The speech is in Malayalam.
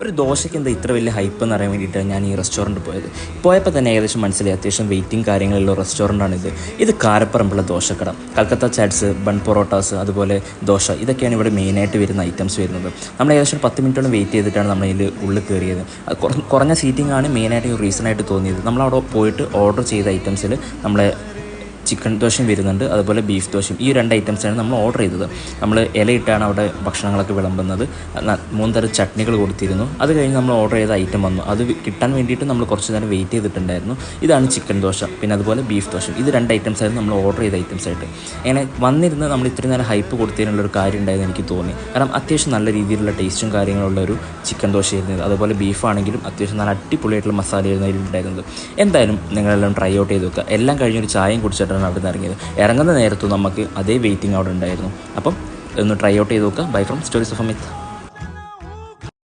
ഒരു ദോശയ്ക്ക് എന്താ ഇത്ര വലിയ ഹൈപ്പ് എന്ന് അറിയാൻ വേണ്ടിയിട്ടാണ് ഞാൻ ഈ റെസ്റ്റോറൻറ്റ് പോയപ്പോൾ തന്നെ ഏകദേശം മനസ്സിലായി അത്യാവശ്യം വെയിറ്റിംഗ് കാര്യങ്ങളുള്ള റെസ്റ്റോറൻ്റാണിത്. ഇത് കാരപ്പറമ്പുള്ള ദോശക്കട. കൽക്കത്ത ചാറ്റ്സ്, ബൺ പൊറോട്ടാസ്, അതുപോലെ ദോശ, ഇതൊക്കെയാണ് ഇവിടെ മെയിനായിട്ട് വരുന്ന ഐറ്റംസ് വരുന്നത്. നമ്മൾ ഏകദേശം 10 മിനിറ്റോളം വെയിറ്റ് ചെയ്തിട്ടാണ് നമ്മൾ ഇതിൽ ഉള്ളിൽ കയറിയത്. കുറഞ്ഞ സീറ്റിംഗ് ആണ് മെയിനായിട്ട് ഒരു റീസണായിട്ട് തോന്നിയത്. നമ്മളവിടെ പോയിട്ട് ഓർഡർ ചെയ്ത ഐറ്റംസിൽ നമ്മളെ ചിക്കൻ ദോശയും വരുന്നുണ്ട്, അതുപോലെ ബീഫ് ദോശയും. ഈ 2 ഐറ്റംസാണ് നമ്മൾ ഓർഡർ ചെയ്തത്. നമ്മൾ ഇലയിട്ടാണ് അവിടെ ഭക്ഷണങ്ങളൊക്കെ വിളമ്പുന്നത്. 3 തരം ചട്നികൾ കൊടുത്തിരുന്നു. അത് കഴിഞ്ഞ് നമ്മൾ ഓർഡർ ചെയ്ത ഐറ്റം വന്നു. അത് കിട്ടാൻ വേണ്ടിയിട്ട് നമ്മൾ കുറച്ച് നേരം വെയിറ്റ് ചെയ്തിട്ടുണ്ടായിരുന്നു. ഇതാണ് ചിക്കൻ ദോശ, പിന്നെ അതുപോലെ ബീഫ് ദോശയും. ഇത് 2 ഐറ്റംസായിരുന്നു നമ്മൾ ഓർഡർ ചെയ്ത ഐറ്റംസായിട്ട്. അങ്ങനെ വന്നിരുന്ന് നമ്മൾ ഇത്രയും നേരം ഹൈപ്പ് കൊടുത്തതിനുള്ളൊരു കാര്യം ഉണ്ടായെന്ന് എനിക്ക് തോന്നി. കാരണം അത്യാവശ്യം നല്ല രീതിയിലുള്ള ടേസ്റ്റും കാര്യങ്ങളുള്ള ഒരു ചിക്കൻ ദോശയായിരുന്നു. അതുപോലെ ബീഫാണെങ്കിലും അത്യാവശ്യം നല്ല അടിപൊളിയായിട്ടുള്ള മസാലയായിരുന്നു അതിലുണ്ടായിരുന്നത്. എന്തായാലും നിങ്ങളെല്ലാം ട്രൈ ഔട്ട് ചെയ്ത് നോക്കുക. എല്ലാം കഴിഞ്ഞൊരു ചായയും കുടിച്ചിട്ട് അവിടെ നിന്ന് ഇറങ്ങിയത്. ഇറങ്ങുന്ന നേരത്തും നമുക്ക് അതേ വെയിറ്റിംഗ് അവിടെ ഉണ്ടായിരുന്നു. അപ്പം ഒന്ന് ട്രൈ ഔട്ട് ചെയ്ത് നോക്കുക. Bye from stories of Amit.